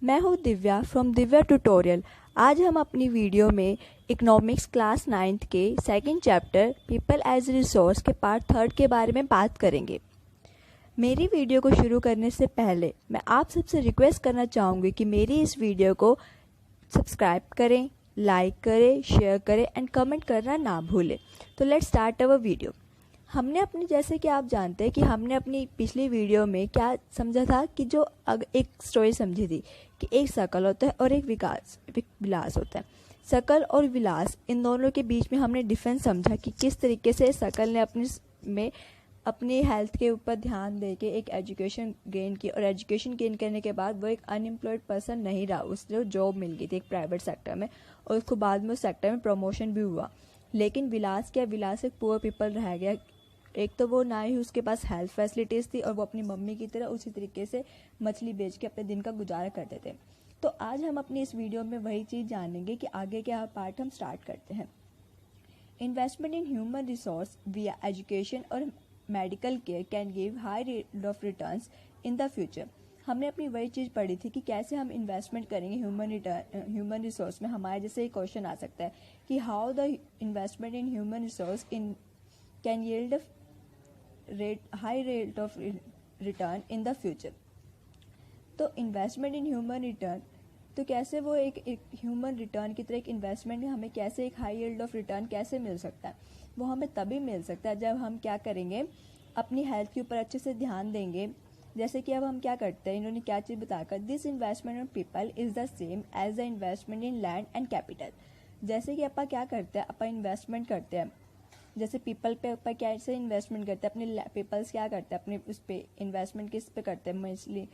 मैं हूँ Divya from Divya tutorial. आज हम अपनी वीडियो में इकोनॉमिक्स क्लास 9th के second chapter people as resource के पार्ट 3 के बारे में बात करेंगे। मेरी वीडियो को शुरू करने से पहले मैं आप सबसे रिक्वेस्ट करना चाहूँगी कि मेरी इस वीडियो को सब्सक्राइब करें, लाइक करें, शेयर करें एंड कमेंट करना ना भूलें। तो लेट्स स्टार्ट अवर वीडियो। हमने अपनी, जैसे कि आप जानते हैं कि हमने अपनी पिछली वीडियो में क्या समझा था कि जो एक स्टोरी समझी थी कि एक शकल होता है और एक विलास होता है। शकल और विलास, इन दोनों के बीच में हमने डिफरेंस समझा कि किस तरीके से शकल ने अपनी हेल्थ के ऊपर ध्यान दे के एक एजुकेशन गेन की, और एजुकेशन गेन करने के बाद वो एक अनएम्प्लॉयड पर्सन नहीं रहा, उसको जॉब मिल गई थी एक प्राइवेट सेक्टर में और उसको बाद में उस सेक्टर में प्रमोशन भी हुआ। लेकिन विलास क्या, विलास एक पुअर पीपल रह गया। एक तो वो ना ही उसके पास हेल्थ फैसिलिटीज़ थी और वो अपनी मम्मी की तरह उसी तरीके से मछली बेच के अपने दिन का गुजारा करते थे। तो आज हम अपनी इस वीडियो में वही चीज़ जानेंगे कि आगे क्या पार्ट हम स्टार्ट करते हैं। इन्वेस्टमेंट इन ह्यूमन रिसोर्स विया एजुकेशन और medical care can give high rate of returns in the future. हमने अपनी वही चीज़ पढ़ी थी कि कैसे हम इन्वेस्टमेंट करेंगे ह्यूमन रिसोर्स में। हमारे जैसे एक क्वेश्चन आ सकता है कि how the investment in human resource in can yield high rate of return in the future. तो इन्वेस्टमेंट इन ह्यूमन रिटर्न, तो कैसे वो एक ह्यूमन रिटर्न की तरह एक इन्वेस्टमेंट में हमें कैसे एक हाई यील्ड ऑफ रिटर्न कैसे मिल सकता है। वो हमें तभी मिल सकता है जब हम क्या करेंगे, अपनी हेल्थ के ऊपर अच्छे से ध्यान देंगे। जैसे कि अब हम क्या करते हैं, इन्होंने क्या चीज़ बताकर, this investment on people is the same as the investment in land and capital. जैसे कि अपन क्या करते हैं, अपन इन्वेस्टमेंट करते हैं, जैसे पीपल पे ऊपर कैसे इन्वेस्टमेंट करते हैं, अपने पीपल्स क्या करते हैं, अपने उस पर इन्वेस्टमेंट किस पे करते हैं, मोस्टली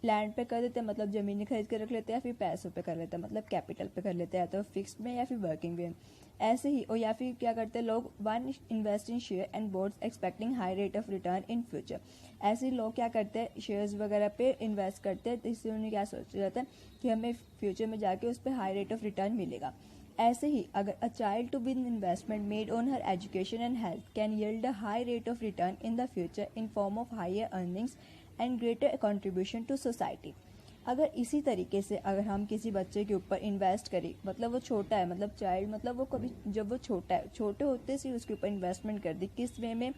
लैंड पे कर देते हैं, मतलब ज़मीन खरीद के रख लेते हैं, या फिर पैसों पे कर लेते हैं, मतलब कैपिटल पे कर लेते हैं, या तो फिक्स्ड में या फिर वर्किंग में ऐसे ही। और या फिर क्या करते हैं लोग, one invest in share and boards expecting high rate of return in future. ऐसे ही लोग क्या करते हैं, शेयर्स वगैरह पे इन्वेस्ट करते हैं, तो इससे उन्हें क्या सोचा जाता है कि हमें फ्यूचर में जाके उस पर हाई रेट ऑफ रिटर्न मिलेगा। ऐसे ही अगर a child to win investment made on her education and health can yield a high rate of return in the future in form of higher earnings and greater contribution to society. अगर इसी तरीके से अगर हम किसी बच्चे के ऊपर इन्वेस्ट करें, मतलब वो छोटा है, मतलब चाइल्ड, मतलब वो कभी जब वो छोटा है, छोटे होते से उसके ऊपर इन्वेस्टमेंट कर दी, किस वे में,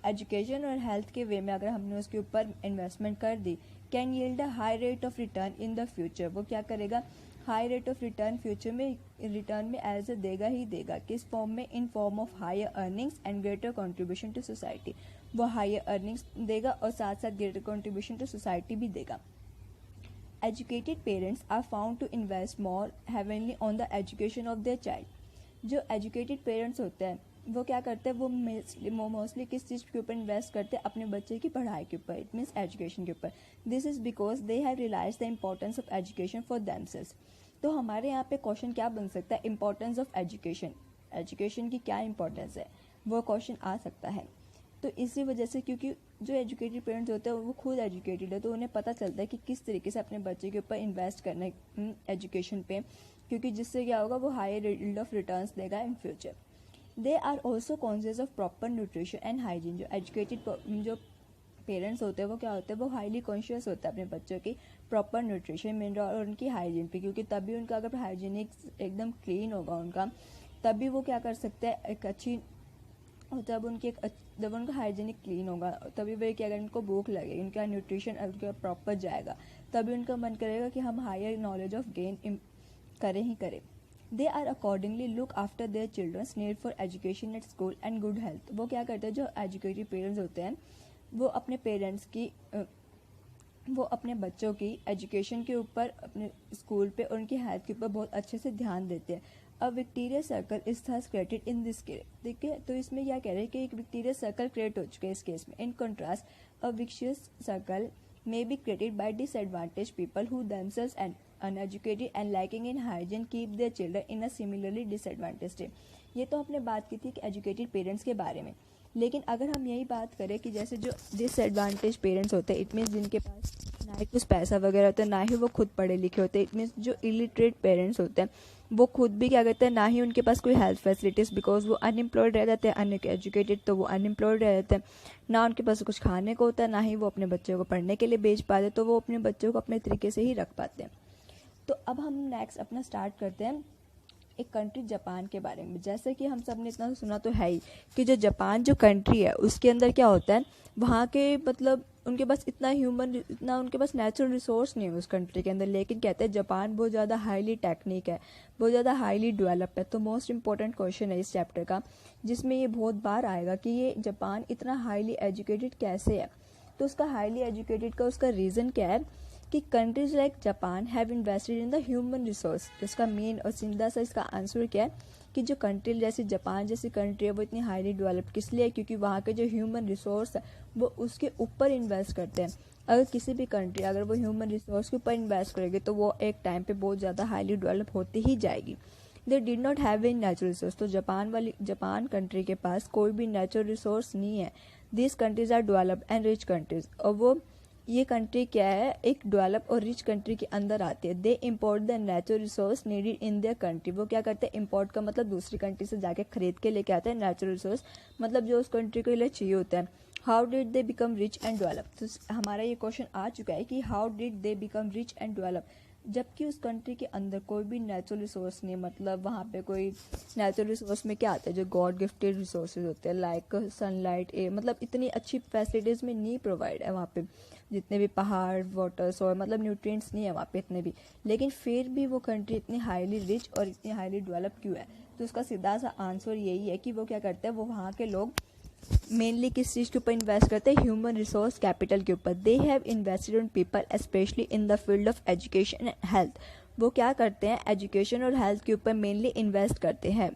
एजुकेशन और हेल्थ के वे में अगर हमने उसके ऊपर इन्वेस्टमेंट कर दी, can yield a high rate of return in the future. वो क्या करेगा, high rate of return future में रिटर्न में एज ए देगा ही देगा। किस फॉर्म में, in form of higher earnings and greater contribution to society. वो हायर अर्निंग्स देगा और साथ साथ ग्रेटर कंट्रीब्यूशन टू सोसाइटी भी देगा। Educated parents are found to invest more heavily on the education of their child. जो educated parents होते हैं वो क्या करते हैं, वो मोस्टली किस चीज़ के ऊपर इन्वेस्ट करते हैं, अपने बच्चे की पढ़ाई के ऊपर, इट मीन्स एजुकेशन के ऊपर। This is because they have realise the importance of education for themselves. तो हमारे यहाँ पे क्वेश्चन क्या बन सकता है, इम्पोर्टेंस ऑफ एजुकेशन, एजुकेशन की क्या इंपॉर्टेंस है, वो क्वेश्चन आ सकता है। तो इसी वजह से, क्योंकि जो एजुकेटेड पेरेंट्स होते हैं वो खुद एजुकेटेड है, तो उन्हें पता चलता है कि किस तरीके से अपने बच्चे के ऊपर इन्वेस्ट करना है एजुकेशन पे, क्योंकि जिससे क्या होगा, वो हायर रेट ऑफ रिटर्न्स देगा in future. They are also conscious of proper nutrition and hygiene. जो एजुकेटेड जो पेरेंट्स होते हैं वो क्या होते हैं, वो हाईली कॉन्शियस होता है अपने बच्चों की प्रॉपर न्यूट्रिशन, मिनरल और उनकी हाइजीन पे, क्योंकि तभी उनका अगर हाइजीनिक एकदम क्लीन होगा उनका, तभी वो क्या कर सकते हैं, एक अच्छी, जब उनका हाइजीनिक क्लीन होगा तभी वे क्या, अगर उनको भूख लगे, उनका न्यूट्रिशन उनका प्रॉपर जाएगा, तभी उनका मन करेगा कि हम हायर नॉलेज ऑफ गेन करें ही करें। They are accordingly look after their children's need for education at school and good health. वो क्या करते हैं, जो एजुकेटेड पेरेंट्स होते हैं वो अपने पेरेंट्स की वो अपने बच्चों की एजुकेशन के ऊपर, अपने स्कूल पे और उनकी हेल्थ के ऊपर बहुत अच्छे से ध्यान देते हैं। A victorious circle is thus created in this case. देखिए, तो इसमें क्या कह रहे हैं कि एक विक्टोरियस सर्कल क्रिएट हो चुका है इस केस में। In contrast, a vicious circle may be created by disadvantaged people who themselves and uneducated and lacking in hygiene keep their children in a similarly disadvantaged state। ये तो हमने बात की थी कि एजुकेटेड पेरेंट्स के बारे में, लेकिन अगर हम यही बात करें कि जैसे जो डिसएडवांटेज पेरेंट्स होते हैं, इट मीन्स जिनके पास ना ही कुछ पैसा वगैरह होता है, ना ही वो खुद पढ़े लिखे होते हैं, इट मीन्स जो इलिटरेट पेरेंट्स होते हैं वो खुद भी क्या करते हैं, ना ही उनके पास कोई हेल्थ फैसिलिटीज़, बिकॉज वो अनएम्प्लॉयड रह जाते हैं, अनएजुकेटेड, तो वो अनएम्प्लॉयड रह जाते हैं, ना उनके पास कुछ खाने को होता है, ना ही वो अपने बच्चों को पढ़ने के लिए भेज पाते, तो वो अपने बच्चों को अपने तरीके से ही रख पाते हैं। तो अब हम नेक्स्ट अपना स्टार्ट करते हैं एक कंट्री जापान के बारे में। जैसे कि हम सब ने इतना सुना तो है ही कि जो जापान जो कंट्री है उसके अंदर क्या होता है, वहाँ के मतलब उनके पास इतना उनके पास नेचुरल रिसोर्स नहीं है उस कंट्री के अंदर, लेकिन कहते हैं जापान बहुत ज़्यादा हाईली टेक्निक है, बहुत ज़्यादा हाईली डेवलप है। तो मोस्ट इंपॉर्टेंट क्वेश्चन है इस चैप्टर का, जिसमें ये बहुत बार आएगा कि ये जापान इतना हाईली एजुकेटेड कैसे है। तो उसका हाईली एजुकेटेड का उसका रीज़न क्या है कि countries like Japan have invested in the human resource. इसका मेन और सीधा सा इसका आंसर क्या है कि जो कंट्री जैसे जापान जैसी कंट्री है वो इतनी हाईली डेवलप्ड किस लिए, क्योंकि वहाँ के जो ह्यूमन रिसोर्स है वो उसके ऊपर इन्वेस्ट करते हैं। अगर किसी भी कंट्री अगर वो ह्यूमन रिसोर्स के ऊपर इन्वेस्ट करेगी तो वो एक टाइम पे बहुत ज़्यादा हाईली डेवलप होती ही जाएगी। They did not have in natural resource. तो जापान कंट्री के पास कोई भी नेचुरल रिसोर्स नहीं है। This countries are developed and rich countries. और वो ये कंट्री क्या है, एक डेवलप और रिच कंट्री के अंदर आती है। They import the natural resource needed in their country. वो क्या करते हैं, इम्पोर्ट का मतलब दूसरी कंट्री से जाके खरीद के लेके आते हैं नेचुरल रिसोर्स, मतलब जो उस कंट्री के लिए चाहिए होता है। How did they become rich and develop. तो हमारा ये क्वेश्चन आ चुका है कि how did they become rich and develop, जबकि उस कंट्री के अंदर कोई भी नेचुरल रिसोर्स नहीं, मतलब वहाँ पे कोई नेचुरल रिसोर्स में क्या आता है, जो गॉड गिफ्टेड रिसोर्सेज होते हैं लाइक सनलाइट, एयर, मतलब इतनी अच्छी फैसिलिटीज़ में नहीं प्रोवाइड है वहाँ पे, जितने भी पहाड़, वाटर, सॉइल, मतलब न्यूट्रिएंट्स नहीं है वहाँ पे इतने भी, लेकिन फिर भी वो कंट्री इतनी हाईली रिच और इतनी हाईली डेवलप क्यों है। तो उसका सीधा सा आंसर यही है कि वो क्या करते हैं, वो वहाँ के लोग मेनली किस चीज़ के ऊपर इन्वेस्ट करते हैं, ह्यूमन रिसोर्स कैपिटल के ऊपर। They have invested on people specially in the field of education and health. वो क्या करते हैं, एजुकेशन और हेल्थ के ऊपर मेनली इन्वेस्ट करते हैं।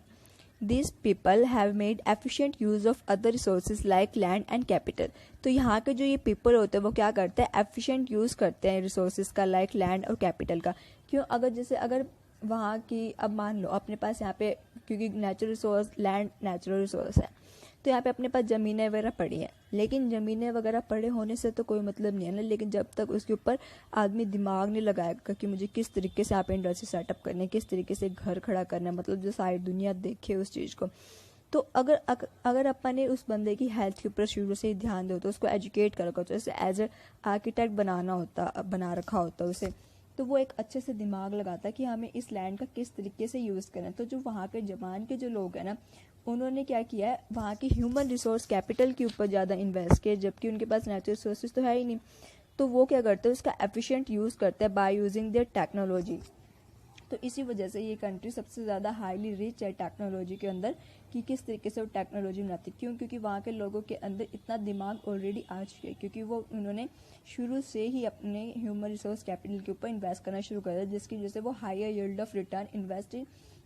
These people have made efficient use of other resources like land and capital। तो यहाँ के जो ये पीपल होते हैं वो क्या करते हैं, एफिशिएंट यूज़ करते हैं रिसोर्सेज का, लाइक लैंड और कैपिटल का। क्यों, अगर वहाँ की, अब मान लो अपने पास यहाँ पे, क्योंकि natural resource land natural resource है, तो यहाँ पे अपने पास ज़मीनें वगैरह पड़ी हैं, लेकिन ज़मीनें वगैरह पड़े होने से तो कोई मतलब नहीं है ना, लेकिन जब तक उसके ऊपर आदमी दिमाग नहीं लगाएगा कि मुझे किस तरीके से आप इंडस्ट्री सेटअप करना है, किस तरीके से घर खड़ा करना है, मतलब जो सारी दुनिया देखे उस चीज़ को। तो अगर अपन ने उस बंदे की हेल्थ के ऊपर शुरू से ही ध्यान दो, तो उसको एजुकेट कर रखा होता है, जैसे एज ए आर्किटेक्ट बना रखा होता है उसे, तो वो एक अच्छे से दिमाग लगाता है कि हमें इस लैंड का किस तरीके से यूज़ करना है। तो जो वहाँ के जापान के जो लोग हैं ना, उन्होंने क्या किया है, वहाँ की ह्यूमन रिसोर्स कैपिटल के ऊपर ज़्यादा इन्वेस्ट किया, जबकि उनके पास नेचुरल रिसोर्सेज तो है ही नहीं। तो वो क्या करते हैं, उसका एफिशिएंट यूज़ करते हैं बाय यूजिंग देयर टेक्नोलॉजी। तो इसी वजह से ये कंट्री सबसे ज़्यादा हाईली रिच है टेक्नोलॉजी के अंदर, कि किस तरीके से वो टेक्नोलॉजी बनाती है। क्यों, क्योंकि वहाँ के लोगों के अंदर इतना दिमाग ऑलरेडी आ चुका है, क्योंकि वो उन्होंने शुरू से ही अपने ह्यूमन रिसोर्स कैपिटल के ऊपर इन्वेस्ट करना शुरू कर दिया, जिसकी वजह से वो higher yield of return invest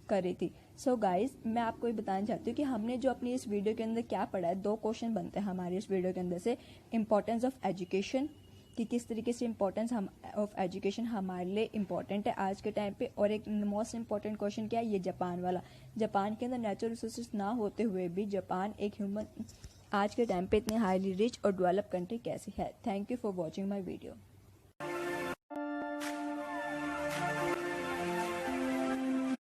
कर रही थी। सो गाइज, मैं आपको ये बताना चाहती हूँ कि हमने जो अपनी इस वीडियो के अंदर क्या पढ़ा है, 2 क्वेश्चन बनते हैं हमारे इस वीडियो के अंदर से। इम्पोर्टेंस ऑफ एजुकेशन, कि किस तरीके से इम्पोर्टेंस ऑफ एजुकेशन हमारे लिए इम्पोर्टेंट है आज के टाइम पे, और एक मोस्ट इम्पॉर्टेंट क्वेश्चन क्या है, ये जापान वाला। जापान के अंदर नेचुरल रिसोर्सेज ना होते हुए भी जापान एक ह्यूमन आज के टाइम पे इतनी हाईली रिच और डेवलप कंट्री कैसी है। Thank you for watching my video.